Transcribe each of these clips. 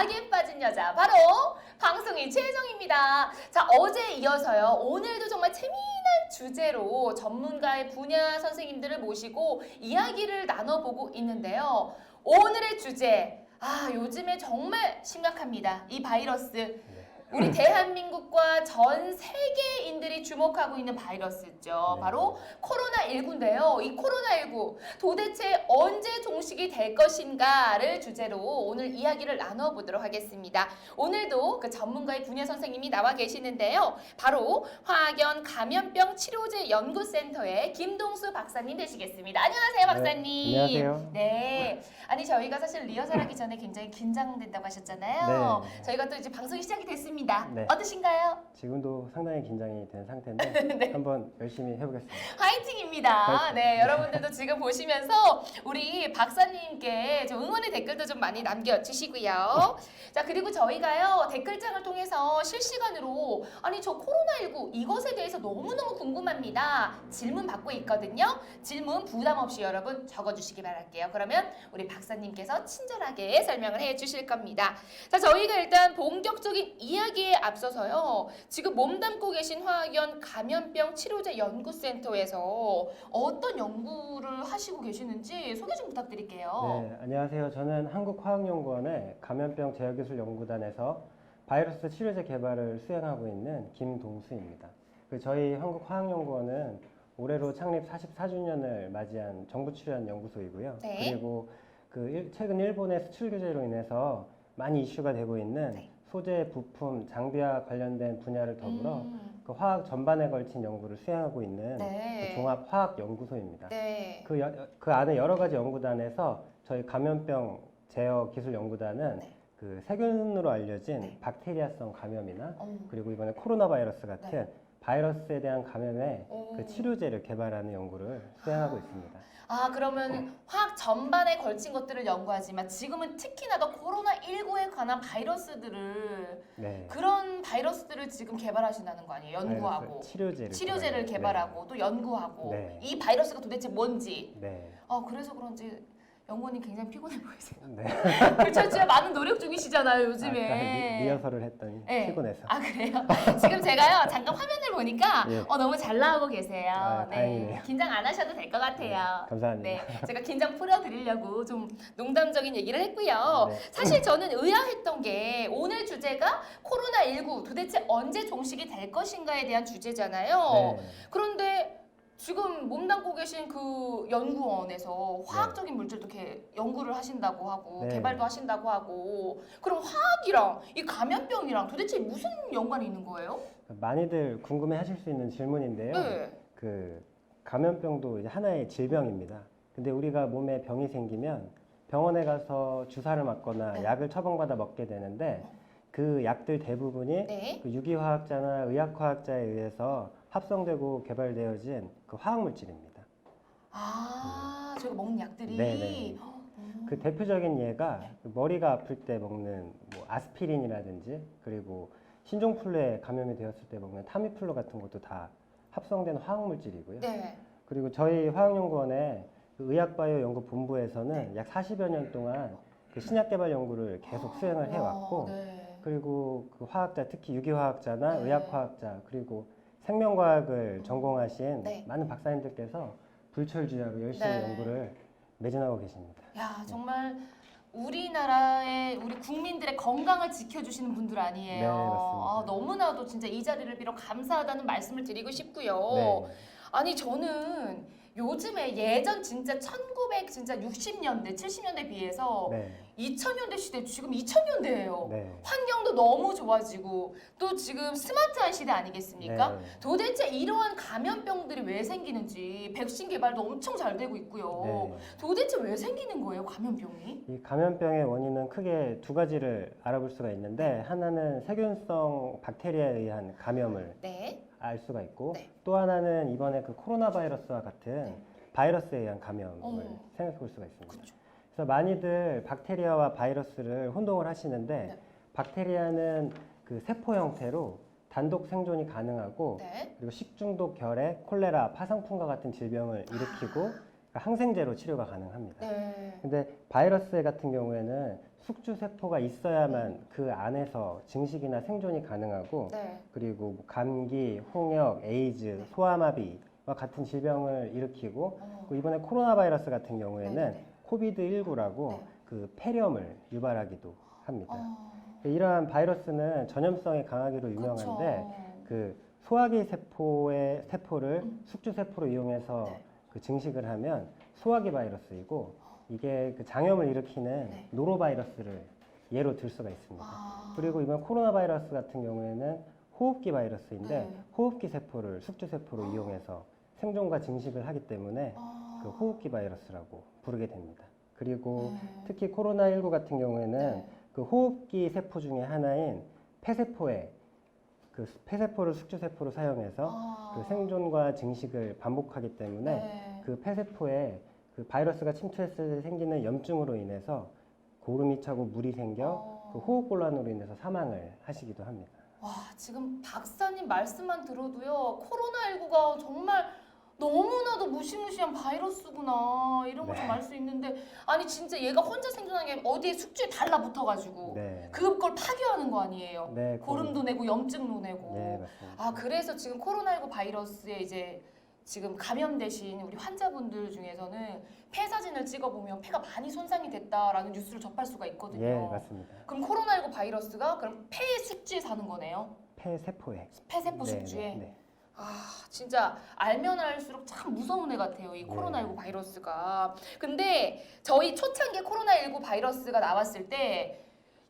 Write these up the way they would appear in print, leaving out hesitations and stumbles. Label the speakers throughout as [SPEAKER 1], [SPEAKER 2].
[SPEAKER 1] 약에 빠진 여자 바로 방송인 최혜정입니다. 자, 어제 이어서요. 오늘도 정말 재미난 주제로 전문가의 분야 선생님들을 모시고 이야기를 나눠보고 있는데요. 오늘의 주제, 요즘에 정말 심각합니다. 이 바이러스. 우리 대한민국과 전 세계인들이 주목하고 있는 바이러스죠. 바로 코로나19인데요. 이 코로나19 도대체 언제 종식이 될 것인가를 주제로 오늘 이야기를 나눠보도록 하겠습니다. 오늘도 그 전문가의 분야 선생님이 나와 계시는데요. 바로 화학연 감염병 치료제 연구센터의 김동수 박사님 되시겠습니다. 안녕하세요, 박사님.
[SPEAKER 2] 네, 안녕하세요.
[SPEAKER 1] 네. 아니, 저희가 사실 리허설하기 전에 굉장히 긴장된다고 하셨잖아요.
[SPEAKER 2] 네.
[SPEAKER 1] 저희가 또 이제 방송이 시작이 됐습니다.
[SPEAKER 2] 네.
[SPEAKER 1] 어떠신가요?
[SPEAKER 2] 지금도 상당히 긴장이 된 상태인데
[SPEAKER 1] 네.
[SPEAKER 2] 한번 열심히 해보겠습니다.
[SPEAKER 1] 화이팅입니다.
[SPEAKER 2] 화이팅.
[SPEAKER 1] 네, 여러분들도 지금 보시면서 우리 박사님께 좀 응원의 댓글도 좀 많이 남겨주시고요. 자, 그리고 저희가요 댓글창을 통해서 실시간으로 아니 저 코로나19 이것에 대해서 너무너무 궁금합니다. 질문 받고 있거든요. 질문 부담 없이 여러분 적어주시기 바랄게요. 그러면 우리 박사님께서 친절하게 설명을 해주실 겁니다. 자, 저희가 일단 본격적인 이야기에 앞서서요. 지금 몸담고 계신 화학연 감염병 치료제 연구센터에서 어떤 연구를 하시고 계시는지 소개 좀 부탁드릴게요.
[SPEAKER 2] 네, 안녕하세요. 저는 한국화학연구원의 감염병 제어기술연구단에서 바이러스 치료제 개발을 수행하고 있는 김동수입니다. 저희 한국화학연구원은 올해로 창립 44주년을 맞이한 정부 출연 연구소이고요.
[SPEAKER 1] 네.
[SPEAKER 2] 그리고 최근 일본의 수출 규제로 인해서 많이 이슈가 되고 있는
[SPEAKER 1] 네.
[SPEAKER 2] 소재, 부품, 장비와 관련된 분야를 더불어 그 화학 전반에 걸친 연구를 수행하고 있는
[SPEAKER 1] 네.
[SPEAKER 2] 그 종합 화학 연구소입니다.
[SPEAKER 1] 네.
[SPEAKER 2] 그 안에 여러 가지 연구단에서 저희 감염병 제어 기술 연구단은
[SPEAKER 1] 네.
[SPEAKER 2] 그 세균으로 알려진
[SPEAKER 1] 네.
[SPEAKER 2] 박테리아성 감염이나
[SPEAKER 1] 어.
[SPEAKER 2] 그리고 이번에 코로나 바이러스 같은
[SPEAKER 1] 네.
[SPEAKER 2] 바이러스에 대한 감염의
[SPEAKER 1] 오.
[SPEAKER 2] 그 치료제를 개발하는 연구를 수행하고 있습니다.
[SPEAKER 1] 그러면 화학 전반에 걸친 것들을 연구하지만 지금은 특히나 더 코로나19에 관한 바이러스들을
[SPEAKER 2] 네.
[SPEAKER 1] 그런 바이러스들을 지금 개발하신다는 거 아니에요? 연구하고
[SPEAKER 2] 바이러스 치료제를
[SPEAKER 1] 치료제를 개발하고 또 연구하고
[SPEAKER 2] 네.
[SPEAKER 1] 이 바이러스가 도대체 뭔지
[SPEAKER 2] 네.
[SPEAKER 1] 그래서 그런지 연구원님 굉장히 피곤해 보이세요.
[SPEAKER 2] 네.
[SPEAKER 1] 그렇죠. 진짜 많은 노력 중이시잖아요, 요즘에.
[SPEAKER 2] 아까 리허설을 했더니
[SPEAKER 1] 네.
[SPEAKER 2] 피곤해서.
[SPEAKER 1] 그래요? 지금 제가요, 잠깐 화면을 보니까
[SPEAKER 2] 예.
[SPEAKER 1] 너무 잘 나오고 계세요.
[SPEAKER 2] 다행이네요.
[SPEAKER 1] 긴장 안 하셔도 될 것 같아요.
[SPEAKER 2] 네, 감사합니다.
[SPEAKER 1] 네, 제가 긴장 풀어드리려고 좀 농담적인 얘기를 했고요.
[SPEAKER 2] 네.
[SPEAKER 1] 사실 저는 의아했던 게 오늘 주제가 코로나19 도대체 언제 종식이 될 것인가에 대한 주제잖아요.
[SPEAKER 2] 네.
[SPEAKER 1] 그런데 지금 몸담고 계신 그 연구원에서 화학적인 물질도 연구를 하신다고 하고
[SPEAKER 2] 네.
[SPEAKER 1] 개발도 하신다고 하고 그럼 화학이랑 이 감염병이랑 도대체 무슨 연관이 있는 거예요?
[SPEAKER 2] 많이들 궁금해하실 수 있는 질문인데요.
[SPEAKER 1] 네.
[SPEAKER 2] 그 감염병도 이제 하나의 질병입니다. 근데 우리가 몸에 병이 생기면 병원에 가서 주사를 맞거나
[SPEAKER 1] 네.
[SPEAKER 2] 약을 처방받아 먹게 되는데 그 약들 대부분이
[SPEAKER 1] 네.
[SPEAKER 2] 그 유기화학자나 의학화학자에 의해서 합성되고 개발되어진 그 화학물질입니다.
[SPEAKER 1] 저희가 먹는 약들이
[SPEAKER 2] 네네. 그 대표적인 예가 그 머리가 아플 때 먹는 뭐 아스피린이라든지 그리고 신종플루에 감염이 되었을 때 먹는 타미플루 같은 것도 다 합성된 화학물질이고요.
[SPEAKER 1] 네.
[SPEAKER 2] 그리고 저희 화학연구원의 그 의학바이오 연구본부에서는 약 40여 년 동안 그 신약 개발 연구를 계속 수행을 해왔고
[SPEAKER 1] 네.
[SPEAKER 2] 그리고 그 화학자, 특히 유기화학자나
[SPEAKER 1] 네.
[SPEAKER 2] 의학화학자 그리고 생명과학을 전공하신
[SPEAKER 1] 네.
[SPEAKER 2] 많은 박사님들께서 불철주야로 열심히
[SPEAKER 1] 네.
[SPEAKER 2] 연구를 매진하고 계십니다.
[SPEAKER 1] 야, 정말 우리나라의 우리 국민들의 건강을 지켜주시는 분들 아니에요.
[SPEAKER 2] 네, 맞습니다.
[SPEAKER 1] 너무나도 진짜 이 자리를 빌어 감사하다는 말씀을 드리고 싶고요.
[SPEAKER 2] 네.
[SPEAKER 1] 아니, 저는 요즘에 예전 진짜 1960년대, 70년대 비해서
[SPEAKER 2] 네.
[SPEAKER 1] 2000년대 시대 지금 2000년대예요.
[SPEAKER 2] 네.
[SPEAKER 1] 환경도 너무 좋아지고 또 지금 스마트한 시대 아니겠습니까?
[SPEAKER 2] 네.
[SPEAKER 1] 도대체 이러한 감염병들이 왜 생기는지 백신 개발도 엄청 잘 되고 있고요.
[SPEAKER 2] 네.
[SPEAKER 1] 도대체 왜 생기는 거예요, 감염병이?
[SPEAKER 2] 이 감염병의 원인은 크게 두 가지를 알아볼 수가 있는데 하나는 세균성 박테리아에 의한 감염을
[SPEAKER 1] 네.
[SPEAKER 2] 알 수가 있고
[SPEAKER 1] 네.
[SPEAKER 2] 또 하나는 이번에 그 코로나 바이러스와 같은 바이러스에 의한 감염을 생각해 볼 수가 있습니다.
[SPEAKER 1] 그렇죠.
[SPEAKER 2] 그래서 많이들 박테리아와 바이러스를 혼동을 하시는데
[SPEAKER 1] 네.
[SPEAKER 2] 박테리아는 그 세포 형태로 단독 생존이 가능하고
[SPEAKER 1] 네.
[SPEAKER 2] 그리고 식중독, 결핵, 콜레라, 파상풍과 같은 질병을 일으키고 그러니까 항생제로 치료가 가능합니다.
[SPEAKER 1] 네.
[SPEAKER 2] 근데 바이러스 같은 경우에는 숙주 세포가 있어야만 그 안에서 증식이나 생존이 가능하고
[SPEAKER 1] 네.
[SPEAKER 2] 그리고 뭐 감기, 홍역, 에이즈, 소아마비와 같은 질병을 일으키고 그 이번에 코로나 바이러스 같은 경우에는
[SPEAKER 1] 네네네.
[SPEAKER 2] 코비드19라고
[SPEAKER 1] 네.
[SPEAKER 2] 그 폐렴을 유발하기도 합니다.
[SPEAKER 1] 어,
[SPEAKER 2] 이러한 바이러스는 전염성이 강하기로 유명한데
[SPEAKER 1] 그쵸.
[SPEAKER 2] 그 소화기 세포의 세포를 숙주 세포로 이용해서
[SPEAKER 1] 네.
[SPEAKER 2] 그 증식을 하면 소화기 바이러스이고 이게 그 장염을 일으키는
[SPEAKER 1] 네.
[SPEAKER 2] 노로바이러스를 예로 들 수가 있습니다.
[SPEAKER 1] 아,
[SPEAKER 2] 그리고 이번 코로나 바이러스 같은 경우에는 호흡기 바이러스인데
[SPEAKER 1] 네.
[SPEAKER 2] 호흡기 세포를 숙주 세포로 이용해서 생존과 증식을 하기 때문에
[SPEAKER 1] 아,
[SPEAKER 2] 그 호흡기 바이러스라고 부르게 됩니다. 그리고
[SPEAKER 1] 네.
[SPEAKER 2] 특히 코로나19 같은 경우에는
[SPEAKER 1] 네.
[SPEAKER 2] 그 호흡기 세포 중에 하나인 폐세포에 그 폐세포를 숙주 세포로 사용해서
[SPEAKER 1] 아,
[SPEAKER 2] 그 생존과 증식을 반복하기 때문에
[SPEAKER 1] 네.
[SPEAKER 2] 그 폐세포에 그 바이러스가 침투했을 때 생기는 염증으로 인해서 고름이 차고 물이 생겨 그 호흡곤란으로 인해서 사망을 하시기도 합니다.
[SPEAKER 1] 와, 지금 박사님 말씀만 들어도요, 코로나19가 정말 너무나도 무시무시한 바이러스구나, 이런 걸 좀
[SPEAKER 2] 네.
[SPEAKER 1] 알 수 있는데, 아니, 진짜 얘가 혼자 생존하는 게 어디에 숙주에 달라붙어가지고,
[SPEAKER 2] 네.
[SPEAKER 1] 그걸 파괴하는 거 아니에요?
[SPEAKER 2] 네,
[SPEAKER 1] 고름도 내고, 염증도 내고.
[SPEAKER 2] 네, 맞습니다.
[SPEAKER 1] 아, 그래서 지금 코로나19 바이러스에 이제 지금 감염되신 우리 환자분들 중에서는 폐 사진을 찍어보면 폐가 많이 손상이 됐다라는 뉴스를 접할 수가 있거든요.
[SPEAKER 2] 예, 맞습니다.
[SPEAKER 1] 그럼 코로나19 바이러스가 그럼 폐의 숙주에 사는 거네요?
[SPEAKER 2] 폐세포에.
[SPEAKER 1] 폐세포
[SPEAKER 2] 네,
[SPEAKER 1] 숙주에?
[SPEAKER 2] 네, 네.
[SPEAKER 1] 아, 진짜 알면 알수록 참 무서운 애 같아요, 이
[SPEAKER 2] 네.
[SPEAKER 1] 코로나19 바이러스가. 근데 저희 초창기에 코로나19 바이러스가 나왔을 때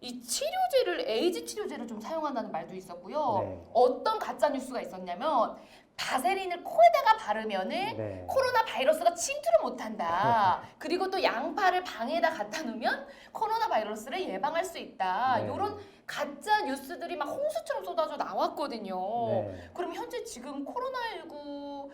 [SPEAKER 1] 이 치료제를 에이즈 치료제를 좀 사용한다는 말도 있었고요.
[SPEAKER 2] 네.
[SPEAKER 1] 어떤 가짜 뉴스가 있었냐면 바세린을 코에다가 바르면은
[SPEAKER 2] 네.
[SPEAKER 1] 코로나 바이러스가 침투를 못한다. 그리고 또 양파를 방에다 갖다 놓으면 코로나 바이러스를 예방할 수 있다.
[SPEAKER 2] 네.
[SPEAKER 1] 이런 가짜 뉴스들이 막 홍수처럼 쏟아져 나왔거든요.
[SPEAKER 2] 네.
[SPEAKER 1] 그럼 현재 지금 코로나19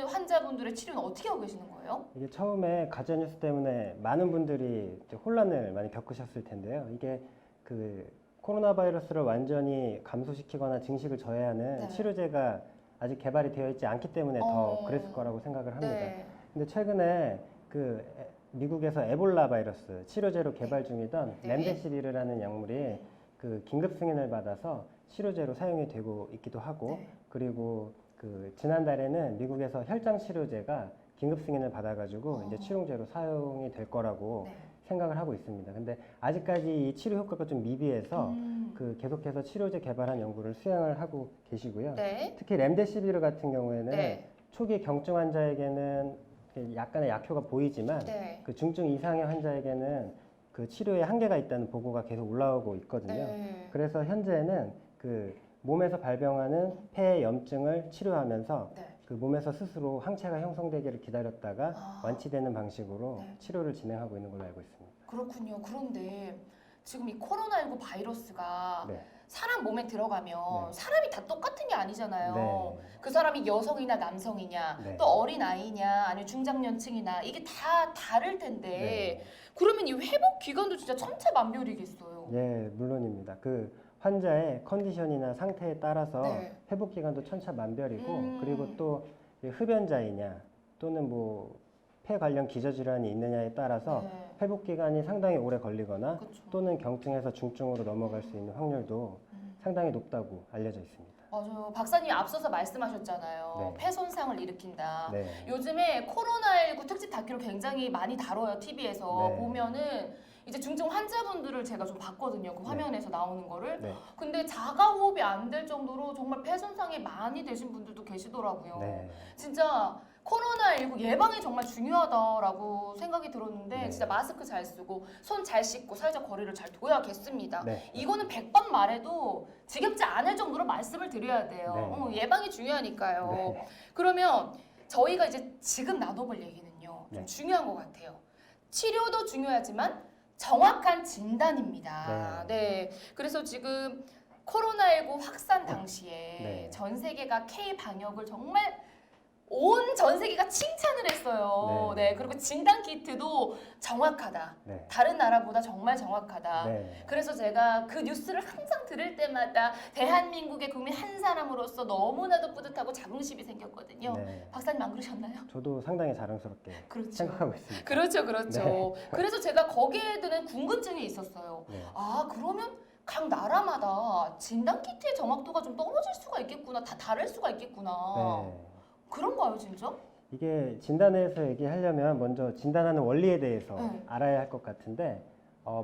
[SPEAKER 1] 환자분들의 치료는 어떻게 하고 계시는 거예요?
[SPEAKER 2] 이게 처음에 가짜뉴스 때문에 많은 분들이 이제 혼란을 많이 겪으셨을 텐데요. 이게 그 코로나 바이러스를 완전히 감소시키거나 증식을 저해하는
[SPEAKER 1] 네.
[SPEAKER 2] 치료제가 아직 개발이 되어 있지 않기 때문에 더 그랬을 거라고 생각을 합니다.
[SPEAKER 1] 네.
[SPEAKER 2] 근데 최근에 그 미국에서 에볼라 바이러스 치료제로 개발 중이던
[SPEAKER 1] 네.
[SPEAKER 2] 렘데시비르라는 약물이 그 긴급 승인을 받아서 치료제로 사용이 되고 있기도 하고
[SPEAKER 1] 네.
[SPEAKER 2] 그리고 그 지난달에는 미국에서 혈장 치료제가 긴급 승인을 받아가지고 이제 치료제로 사용이 될 거라고
[SPEAKER 1] 네.
[SPEAKER 2] 생각을 하고 있습니다. 근데 아직까지 이 치료 효과가 좀 미비해서 그 계속해서 치료제 개발한 연구를 수행을 하고 계시고요.
[SPEAKER 1] 네.
[SPEAKER 2] 특히 렘데시비르 같은 경우에는
[SPEAKER 1] 네.
[SPEAKER 2] 초기 경증 환자에게는 약간의 약효가 보이지만
[SPEAKER 1] 네.
[SPEAKER 2] 그 중증 이상의 환자에게는 그 치료에 한계가 있다는 보고가 계속 올라오고 있거든요.
[SPEAKER 1] 네.
[SPEAKER 2] 그래서 현재는 그 몸에서 발병하는 폐 염증을 치료하면서
[SPEAKER 1] 네.
[SPEAKER 2] 그 몸에서 스스로 항체가 형성되기를 기다렸다가
[SPEAKER 1] 아.
[SPEAKER 2] 완치되는 방식으로
[SPEAKER 1] 네.
[SPEAKER 2] 치료를 진행하고 있는 걸로 알고 있습니다.
[SPEAKER 1] 그렇군요. 그런데 지금 이 코로나19 바이러스가
[SPEAKER 2] 네.
[SPEAKER 1] 사람 몸에 들어가면
[SPEAKER 2] 네.
[SPEAKER 1] 사람이 다 똑같은 게 아니잖아요.
[SPEAKER 2] 네.
[SPEAKER 1] 그 사람이 여성이나 남성이냐,
[SPEAKER 2] 네.
[SPEAKER 1] 또 어린 아이냐, 아니면 중장년층이나 이게 다 다를 텐데
[SPEAKER 2] 네.
[SPEAKER 1] 그러면 이 회복 기간도 진짜 천차만별이겠어요.
[SPEAKER 2] 예, 물론입니다. 그 환자의 컨디션이나 상태에 따라서
[SPEAKER 1] 네.
[SPEAKER 2] 회복 기간도 천차만별이고
[SPEAKER 1] 음.
[SPEAKER 2] 그리고 또 흡연자이냐 또는 뭐 폐 관련 기저질환이 있느냐에 따라서
[SPEAKER 1] 네.
[SPEAKER 2] 회복 기간이 상당히 오래 걸리거나
[SPEAKER 1] 그렇죠.
[SPEAKER 2] 또는 경증에서 중증으로 넘어갈 수 있는 확률도 상당히 높다고 알려져 있습니다.
[SPEAKER 1] 맞아요. 박사님이 앞서서 말씀하셨잖아요.
[SPEAKER 2] 네.
[SPEAKER 1] 폐 손상을 일으킨다.
[SPEAKER 2] 네.
[SPEAKER 1] 요즘에 코로나19 특집 다큐를 굉장히 많이 다뤄요, TV에서.
[SPEAKER 2] 네.
[SPEAKER 1] 보면은 이제 중증 환자분들을 제가 좀 봤거든요. 그
[SPEAKER 2] 네.
[SPEAKER 1] 화면에서 나오는 거를.
[SPEAKER 2] 네.
[SPEAKER 1] 근데 자가 호흡이 안 될 정도로 정말 폐 손상이 많이 되신 분들도 계시더라고요.
[SPEAKER 2] 네.
[SPEAKER 1] 진짜 코로나19 예방이 정말 중요하다라고 생각이 들었는데
[SPEAKER 2] 네.
[SPEAKER 1] 진짜 마스크 잘 쓰고 손 잘 씻고 사회적 거리를 잘 둬야겠습니다.
[SPEAKER 2] 네.
[SPEAKER 1] 이거는 100번 말해도 지겹지 않을 정도로 말씀을 드려야 돼요.
[SPEAKER 2] 네.
[SPEAKER 1] 예방이 중요하니까요.
[SPEAKER 2] 네.
[SPEAKER 1] 그러면 저희가 이제 지금 나눠볼 얘기는요. 좀
[SPEAKER 2] 네.
[SPEAKER 1] 중요한 것 같아요. 치료도 중요하지만 정확한 진단입니다. 네. 그래서 지금 코로나19 확산 당시에
[SPEAKER 2] 네.
[SPEAKER 1] 전 세계가 K 방역을 정말 온 전 세계가 칭찬을 했어요.
[SPEAKER 2] 네.
[SPEAKER 1] 네. 그리고 진단 키트도 정확하다.
[SPEAKER 2] 네.
[SPEAKER 1] 다른 나라보다 정말 정확하다.
[SPEAKER 2] 네.
[SPEAKER 1] 그래서 제가 그 뉴스를 항상 들을 때마다 대한민국의 국민 한 사람으로서 너무나도 뿌듯하고 자긍심이 생겼거든요.
[SPEAKER 2] 네.
[SPEAKER 1] 박사님 안 그러셨나요?
[SPEAKER 2] 저도 상당히 자랑스럽게
[SPEAKER 1] 그렇죠.
[SPEAKER 2] 생각하고 있습니다.
[SPEAKER 1] 그렇죠, 그렇죠.
[SPEAKER 2] 네.
[SPEAKER 1] 그래서 제가 거기에 드는 궁금증이 있었어요.
[SPEAKER 2] 네.
[SPEAKER 1] 아, 그러면 각 나라마다 진단 키트의 정확도가 좀 떨어질 수가 있겠구나. 다 다를 수가 있겠구나.
[SPEAKER 2] 네.
[SPEAKER 1] 그런가요, 진짜?
[SPEAKER 2] 이게 진단에서 얘기하려면 먼저 진단하는 원리에 대해서
[SPEAKER 1] 네.
[SPEAKER 2] 알아야 할 것 같은데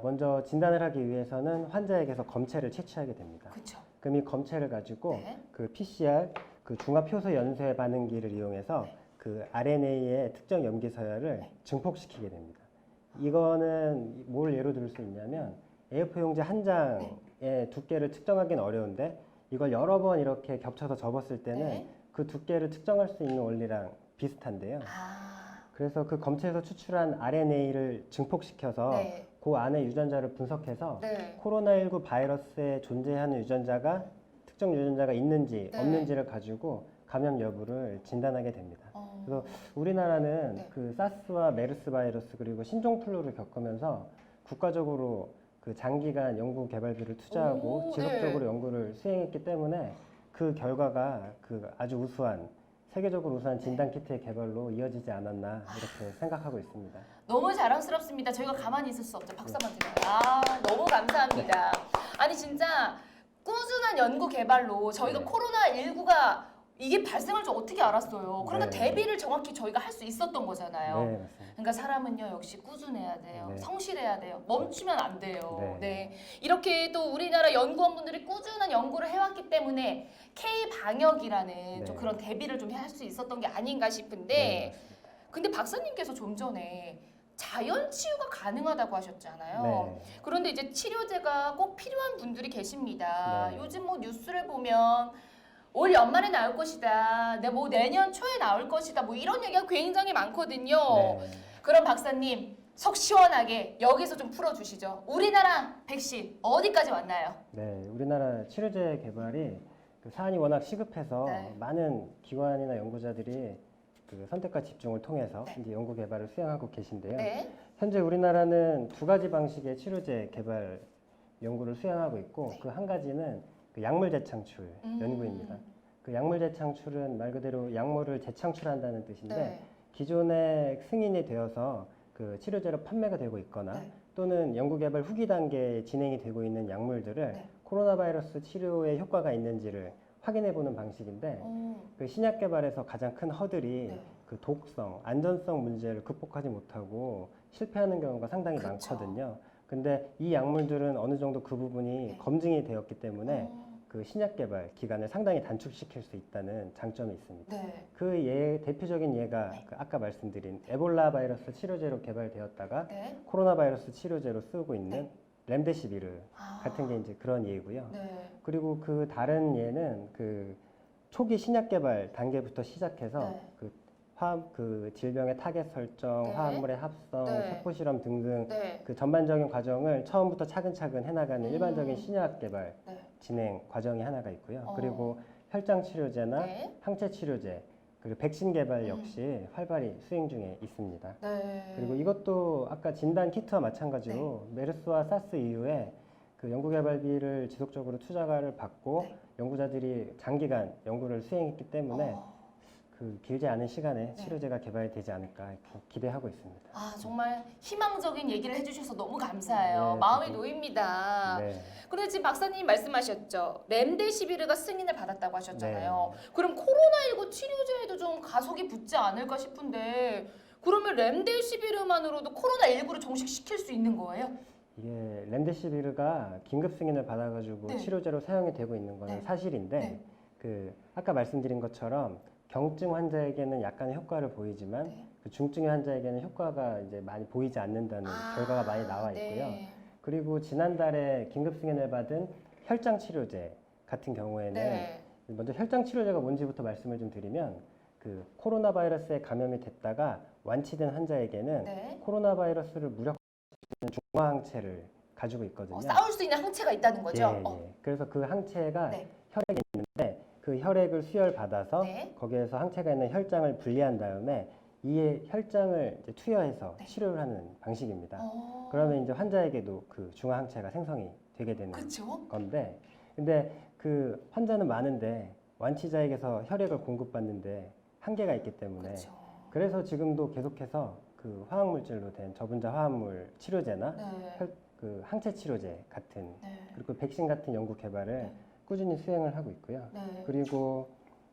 [SPEAKER 2] 먼저 진단을 하기 위해서는 환자에게서 검체를 채취하게 됩니다.
[SPEAKER 1] 그렇죠.
[SPEAKER 2] 그럼 이 검체를 가지고
[SPEAKER 1] 네.
[SPEAKER 2] 그 PCR, 그 중합효소 연쇄 반응기를 이용해서
[SPEAKER 1] 네.
[SPEAKER 2] 그 RNA의 특정 염기 서열을
[SPEAKER 1] 네. 증폭시키게
[SPEAKER 2] 증폭시키게 됩니다. 이거는 뭘 예로 들 수 있냐면 A4 용지 한 장의 두께를 측정하기는 어려운데 이걸 여러 번 이렇게 겹쳐서 접었을 때는
[SPEAKER 1] 네.
[SPEAKER 2] 그 두께를 측정할 수 있는 원리랑 비슷한데요.
[SPEAKER 1] 아,
[SPEAKER 2] 그래서 그 검체에서 추출한 RNA를 증폭시켜서
[SPEAKER 1] 네.
[SPEAKER 2] 그 안에 유전자를 분석해서
[SPEAKER 1] 네.
[SPEAKER 2] 코로나19 바이러스에 존재하는 유전자가 특정 유전자가 있는지
[SPEAKER 1] 네.
[SPEAKER 2] 없는지를 가지고 감염 여부를 진단하게 됩니다. 그래서 우리나라는
[SPEAKER 1] 네.
[SPEAKER 2] 그 사스와 메르스 바이러스 그리고 신종플루를 겪으면서 국가적으로 그 장기간 연구 개발비를 투자하고
[SPEAKER 1] 오,
[SPEAKER 2] 지속적으로
[SPEAKER 1] 네.
[SPEAKER 2] 연구를 수행했기 때문에 그 결과가 그 아주 우수한 세계적으로 우수한 진단 키트의 개발로 이어지지 않았나 이렇게 생각하고 있습니다.
[SPEAKER 1] 너무 자랑스럽습니다. 저희가 가만히 있을 수 없죠. 박수 한번 드려요. 아, 너무 감사합니다. 아니 진짜 꾸준한 연구 개발로 저희가
[SPEAKER 2] 네.
[SPEAKER 1] 코로나19가 이게 발생할 줄 어떻게 알았어요. 그러니까
[SPEAKER 2] 네.
[SPEAKER 1] 대비를 정확히 저희가 할 수 있었던 거잖아요.
[SPEAKER 2] 네, 맞습니다.
[SPEAKER 1] 그러니까 사람은요 역시 꾸준해야 돼요.
[SPEAKER 2] 네.
[SPEAKER 1] 성실해야 돼요. 멈추면 안 돼요.
[SPEAKER 2] 네.
[SPEAKER 1] 네. 이렇게 또 우리나라 연구원분들이 꾸준한 연구를 해왔기 때문에 K 방역이라는 좀
[SPEAKER 2] 네.
[SPEAKER 1] 그런 대비를 좀 할 수 있었던 게 아닌가 싶은데,
[SPEAKER 2] 네, 맞습니다.
[SPEAKER 1] 근데 박사님께서 좀 전에 자연 치유가 가능하다고 하셨잖아요.
[SPEAKER 2] 네.
[SPEAKER 1] 그런데 이제 치료제가 꼭 필요한 분들이 계십니다.
[SPEAKER 2] 네.
[SPEAKER 1] 요즘 뭐 뉴스를 보면 올 연말에 나올 것이다. 뭐 내년 초에 나올 것이다. 뭐 이런 얘기가 굉장히 많거든요.
[SPEAKER 2] 네.
[SPEAKER 1] 그럼 박사님 속 시원하게 여기서 좀 풀어주시죠. 우리나라 백신 어디까지 왔나요?
[SPEAKER 2] 네, 우리나라 치료제 개발이 그 사안이 워낙 시급해서
[SPEAKER 1] 네.
[SPEAKER 2] 많은 기관이나 연구자들이 그 선택과 집중을 통해서
[SPEAKER 1] 네.
[SPEAKER 2] 이제 연구 개발을 수행하고 계신데요.
[SPEAKER 1] 네.
[SPEAKER 2] 현재 우리나라는 두 가지 방식의 치료제 개발 연구를 수행하고 있고
[SPEAKER 1] 네.
[SPEAKER 2] 그 한 가지는 그 약물 재창출 연구입니다. 그 약물 재창출은 말 그대로 약물을 재창출한다는 뜻인데
[SPEAKER 1] 네.
[SPEAKER 2] 기존에 승인이 되어서 그 치료제로 판매가 되고 있거나
[SPEAKER 1] 네.
[SPEAKER 2] 또는 연구개발 후기 단계에 진행이 되고 있는 약물들을
[SPEAKER 1] 네.
[SPEAKER 2] 코로나 바이러스 치료에 효과가 있는지를 확인해 보는 방식인데 그 신약 개발에서 가장 큰 허들이
[SPEAKER 1] 네.
[SPEAKER 2] 그 독성, 안전성 문제를 극복하지 못하고 실패하는 경우가 상당히
[SPEAKER 1] 그쵸.
[SPEAKER 2] 많거든요. 근데 이 약물들은 어느 정도 그 부분이
[SPEAKER 1] 네.
[SPEAKER 2] 검증이 되었기 때문에 그 신약 개발 기간을 상당히 단축시킬 수 있다는 장점이 있습니다.
[SPEAKER 1] 네.
[SPEAKER 2] 그 대표적인 예가 그 아까 말씀드린 에볼라 바이러스 치료제로 개발되었다가
[SPEAKER 1] 네.
[SPEAKER 2] 코로나 바이러스 치료제로 쓰고 있는
[SPEAKER 1] 네.
[SPEAKER 2] 렘데시비르
[SPEAKER 1] 아.
[SPEAKER 2] 같은 게 이제 그런 예이고요.
[SPEAKER 1] 네.
[SPEAKER 2] 그리고 그 다른 예는 그 초기 신약 개발 단계부터 시작해서
[SPEAKER 1] 네.
[SPEAKER 2] 그 질병의 타겟 설정,
[SPEAKER 1] 네.
[SPEAKER 2] 화합물의 합성,
[SPEAKER 1] 네.
[SPEAKER 2] 세포 실험 등등
[SPEAKER 1] 네.
[SPEAKER 2] 그 전반적인 과정을 처음부터 차근차근 해나가는 일반적인 신약 개발
[SPEAKER 1] 네.
[SPEAKER 2] 진행 과정이 하나가 있고요.
[SPEAKER 1] 어.
[SPEAKER 2] 그리고 혈장 치료제나
[SPEAKER 1] 네.
[SPEAKER 2] 항체 치료제 그리고 백신 개발 역시 활발히 수행 중에 있습니다.
[SPEAKER 1] 네.
[SPEAKER 2] 그리고 이것도 아까 진단 키트와 마찬가지로 메르스와 사스 이후에 그 연구 개발비를 지속적으로 투자를 받고
[SPEAKER 1] 네.
[SPEAKER 2] 연구자들이 장기간 연구를 수행했기 때문에
[SPEAKER 1] 어.
[SPEAKER 2] 그 길지 않은 시간에
[SPEAKER 1] 네.
[SPEAKER 2] 치료제가 개발되지 않을까 이렇게 기대하고 있습니다.
[SPEAKER 1] 아 정말 희망적인 얘기를 해주셔서 너무 감사해요.
[SPEAKER 2] 네,
[SPEAKER 1] 마음이
[SPEAKER 2] 저도-
[SPEAKER 1] 놓입니다.
[SPEAKER 2] 네.
[SPEAKER 1] 그런데 지금 박사님 말씀하셨죠. 렘데시비르가 승인을 받았다고 하셨잖아요.
[SPEAKER 2] 네.
[SPEAKER 1] 그럼 코로나19 치료제에도 좀 가속이 붙지 않을까 싶은데 그러면 렘데시비르만으로도 코로나19를 종식시킬 수 있는 거예요?
[SPEAKER 2] 이게 렘데시비르가 긴급 승인을 받아가지고
[SPEAKER 1] 네.
[SPEAKER 2] 치료제로 사용이 되고 있는 건
[SPEAKER 1] 네.
[SPEAKER 2] 사실인데
[SPEAKER 1] 네.
[SPEAKER 2] 그 아까 말씀드린 것처럼 경증 환자에게는 약간의 효과를 보이지만
[SPEAKER 1] 네.
[SPEAKER 2] 그 중증의 환자에게는 효과가 이제 많이 보이지 않는다는 결과가 많이 나와 있고요.
[SPEAKER 1] 네.
[SPEAKER 2] 그리고 지난달에 긴급 승인을 받은 혈장 치료제 같은 경우에는
[SPEAKER 1] 네.
[SPEAKER 2] 먼저 혈장 치료제가 뭔지부터 말씀을 좀 드리면 그 코로나 바이러스에 감염이 됐다가 완치된 환자에게는
[SPEAKER 1] 네.
[SPEAKER 2] 코로나 바이러스를 무력화할 수 있는 중화 항체를 가지고 있거든요.
[SPEAKER 1] 싸울 수 있는 항체가 있다는 거죠?
[SPEAKER 2] 예, 예. 그래서 그 항체가
[SPEAKER 1] 네.
[SPEAKER 2] 혈액에 있는데 그 혈액을 수혈받아서
[SPEAKER 1] 네.
[SPEAKER 2] 거기에서 항체가 있는 혈장을 분리한 다음에 이 혈장을 이제 투여해서
[SPEAKER 1] 네.
[SPEAKER 2] 치료를 하는 방식입니다.
[SPEAKER 1] 어.
[SPEAKER 2] 그러면 이제 환자에게도 그 중화항체가 생성이 되게 되는
[SPEAKER 1] 그쵸?
[SPEAKER 2] 건데, 근데 그 환자는 많은데 완치자에게서 혈액을 공급받는데 한계가 있기 때문에
[SPEAKER 1] 그쵸.
[SPEAKER 2] 그래서 지금도 계속해서 그 화학물질로 된 저분자 화합물 치료제나
[SPEAKER 1] 네.
[SPEAKER 2] 그 항체 치료제 같은
[SPEAKER 1] 네.
[SPEAKER 2] 그리고 백신 같은 연구 개발을
[SPEAKER 1] 네.
[SPEAKER 2] 꾸준히 수행을 하고 있고요.
[SPEAKER 1] 네.
[SPEAKER 2] 그리고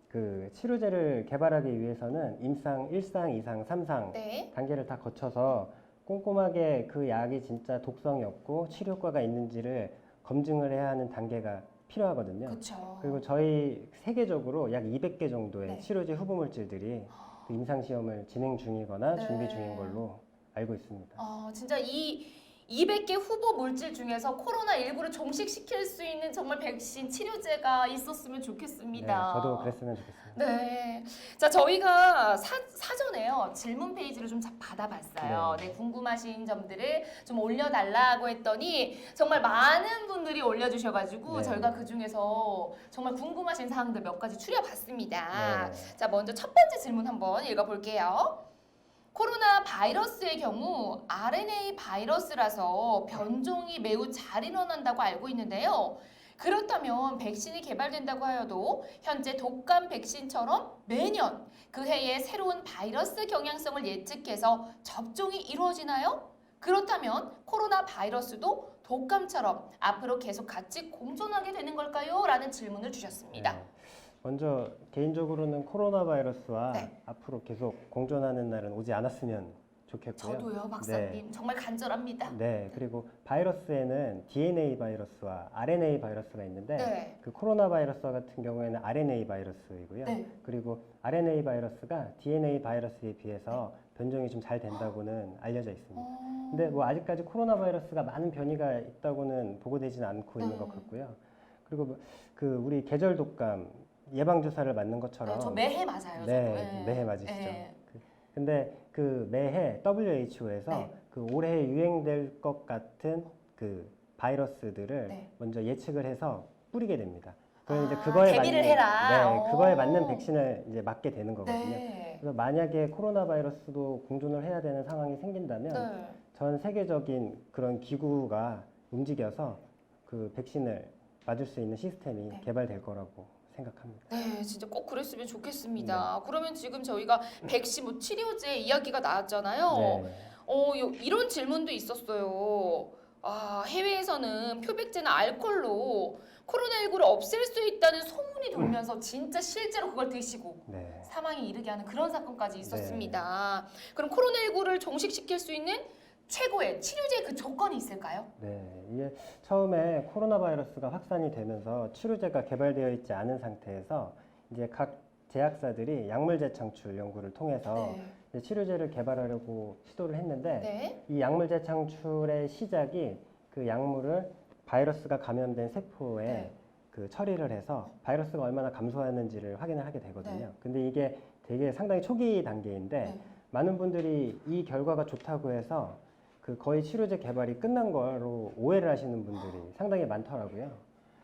[SPEAKER 2] 그 치료제를 개발하기 위해서는 임상 1상, 2상, 3상
[SPEAKER 1] 네.
[SPEAKER 2] 단계를 다 거쳐서 꼼꼼하게 그 약이 진짜 독성이 없고 치료 효과가 있는지를 검증을 해야 하는 단계가 필요하거든요.
[SPEAKER 1] 그쵸.
[SPEAKER 2] 그리고 저희 세계적으로 약 200개 정도의
[SPEAKER 1] 네.
[SPEAKER 2] 치료제 후보 물질들이 그 임상 시험을 진행 중이거나
[SPEAKER 1] 네.
[SPEAKER 2] 준비 중인 걸로 알고 있습니다.
[SPEAKER 1] 진짜 이 200개 후보 물질 중에서 코로나19를 종식시킬 수 있는 정말 백신 치료제가 있었으면
[SPEAKER 2] 네,
[SPEAKER 1] 좋겠습니다.
[SPEAKER 2] 저도 그랬으면 좋겠습니다.
[SPEAKER 1] 네. 자, 저희가 사전에요. 질문 페이지를 좀 받아봤어요.
[SPEAKER 2] 네.
[SPEAKER 1] 네, 궁금하신 점들을 좀 올려달라고 했더니 정말 많은 분들이 올려주셔가지고
[SPEAKER 2] 네.
[SPEAKER 1] 저희가 그 중에서 정말 궁금하신 사항들 몇 가지 추려봤습니다.
[SPEAKER 2] 네.
[SPEAKER 1] 자, 먼저 첫 번째 질문 한번 읽어볼게요. 코로나 바이러스의 경우 RNA 바이러스라서 변종이 매우 잘 일어난다고 알고 있는데요. 그렇다면 백신이 개발된다고 하여도 현재 독감 백신처럼 매년 그 해에 새로운 바이러스 경향성을 예측해서 접종이 이루어지나요? 그렇다면 코로나 바이러스도 독감처럼 앞으로 계속 같이 공존하게 되는 걸까요? 라는 질문을 주셨습니다.
[SPEAKER 2] 네. 먼저 개인적으로는 코로나 바이러스와
[SPEAKER 1] 네.
[SPEAKER 2] 앞으로 계속 공존하는 날은 오지 않았으면 좋겠고요.
[SPEAKER 1] 저도요, 박사님. 정말 간절합니다.
[SPEAKER 2] 네, 그리고 바이러스에는 DNA 바이러스와 RNA 바이러스가 있는데
[SPEAKER 1] 네.
[SPEAKER 2] 그 코로나 바이러스 같은 경우에는 RNA 바이러스이고요.
[SPEAKER 1] 네.
[SPEAKER 2] 그리고 RNA 바이러스가 DNA 바이러스에 비해서 변종이 좀 잘 된다고는 알려져 있습니다. 근데 뭐 아직까지 코로나 바이러스가 많은 변이가 있다고는 보고되지는 않고 있는 것 같고요. 그리고 그 우리 계절 독감 예방 주사를 맞는 것처럼
[SPEAKER 1] 네, 저 매해 맞아요.
[SPEAKER 2] 네,
[SPEAKER 1] 저도.
[SPEAKER 2] 매해 맞으시죠.
[SPEAKER 1] 네.
[SPEAKER 2] 근데 그 매해 WHO에서
[SPEAKER 1] 네.
[SPEAKER 2] 그 올해 유행될 것 같은 그 바이러스들을
[SPEAKER 1] 네.
[SPEAKER 2] 먼저 예측을 해서 뿌리게 됩니다. 그럼 이제
[SPEAKER 1] 아,
[SPEAKER 2] 그거에
[SPEAKER 1] 대비를
[SPEAKER 2] 맞는
[SPEAKER 1] 해라.
[SPEAKER 2] 네, 그거에
[SPEAKER 1] 오.
[SPEAKER 2] 맞는 백신을 이제 맞게 되는 거거든요.
[SPEAKER 1] 네.
[SPEAKER 2] 그래서 만약에 코로나 바이러스도 공존을 해야 되는 상황이 생긴다면
[SPEAKER 1] 네.
[SPEAKER 2] 전 세계적인 그런 기구가 움직여서 그 백신을 맞을 수 있는 시스템이
[SPEAKER 1] 네.
[SPEAKER 2] 개발될 거라고 생각합니다.
[SPEAKER 1] 네, 진짜 꼭 그랬으면 좋겠습니다. 그러면 지금 저희가 백신 뭐 치료제 이야기가 나왔잖아요.
[SPEAKER 2] 네.
[SPEAKER 1] 이런 질문도 있었어요. 해외에서는 표백제나 알코올로 코로나19를 없앨 수 있다는 소문이 돌면서 진짜 실제로 그걸 드시고
[SPEAKER 2] 네.
[SPEAKER 1] 사망에 이르게 하는 그런 사건까지 있었습니다. 그럼 코로나19를 종식시킬 수 있는 최고의 치료제의 그 조건이 있을까요?
[SPEAKER 2] 네, 이게 처음에 코로나 바이러스가 확산이 되면서 치료제가 개발되어 있지 않은 상태에서 이제 각 제약사들이 약물 재창출 연구를 통해서 이제 치료제를 개발하려고 시도를 했는데
[SPEAKER 1] 네.
[SPEAKER 2] 이 약물 재창출의 시작이 그 약물을 바이러스가 감염된 세포에
[SPEAKER 1] 네.
[SPEAKER 2] 그 처리를 해서 바이러스가 얼마나 감소하는지를 확인을 하게 되거든요.
[SPEAKER 1] 네.
[SPEAKER 2] 근데 이게 되게 상당히 초기 단계인데
[SPEAKER 1] 네.
[SPEAKER 2] 많은 분들이 이 결과가 좋다고 해서 그 거의 치료제 개발이 끝난 거로 오해를 하시는 분들이 상당히 많더라고요.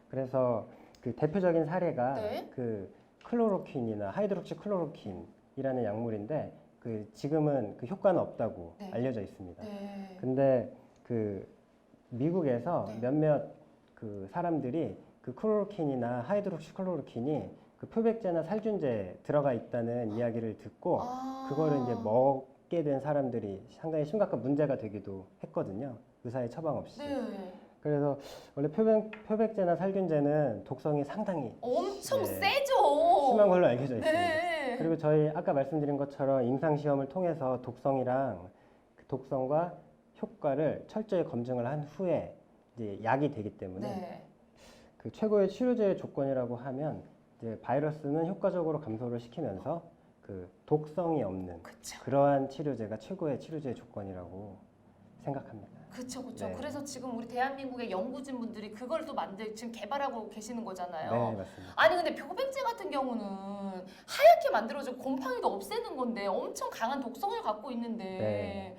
[SPEAKER 2] 그래서 그 대표적인 사례가
[SPEAKER 1] 네.
[SPEAKER 2] 그 클로로퀸이나 하이드록시 클로로퀸이라는 약물인데 그 지금은 그 효과는 없다고
[SPEAKER 1] 네.
[SPEAKER 2] 알려져 있습니다.
[SPEAKER 1] 네.
[SPEAKER 2] 근데 그 미국에서
[SPEAKER 1] 네.
[SPEAKER 2] 몇몇 그 사람들이 그 클로로퀸이나 하이드록시 클로로퀸이 그 표백제나 살균제에 들어가 있다는 이야기를 듣고 그거를 이제 먹게 된 사람들이 상당히 심각한 문제가 되기도 했거든요. 의사의 처방 없이.
[SPEAKER 1] 네.
[SPEAKER 2] 그래서 원래 표백제나 살균제는 독성이 상당히
[SPEAKER 1] 엄청
[SPEAKER 2] 네.
[SPEAKER 1] 세죠.
[SPEAKER 2] 심한 걸로 알려져 있습니다.
[SPEAKER 1] 네.
[SPEAKER 2] 그리고 저희 아까 말씀드린 것처럼 임상 시험을 통해서 독성이랑 그 독성과 효과를 철저히 검증을 한 후에 이제 약이 되기 때문에
[SPEAKER 1] 네.
[SPEAKER 2] 그 최고의 치료제의 조건이라고 하면 이제 바이러스는 효과적으로 감소를 시키면서 그 독성이 없는
[SPEAKER 1] 그쵸.
[SPEAKER 2] 그러한 치료제가 최고의 치료제의 조건이라고 생각합니다.
[SPEAKER 1] 그쵸.
[SPEAKER 2] 네.
[SPEAKER 1] 그래서 지금 우리 대한민국의 연구진 분들이 그걸 또 지금 개발하고 계시는 거잖아요.
[SPEAKER 2] 네, 맞습니다.
[SPEAKER 1] 아니 근데 표백제 같은 경우는 하얗게 만들어져 곰팡이도 없애는 건데 엄청 강한 독성을 갖고 있는데
[SPEAKER 2] 네.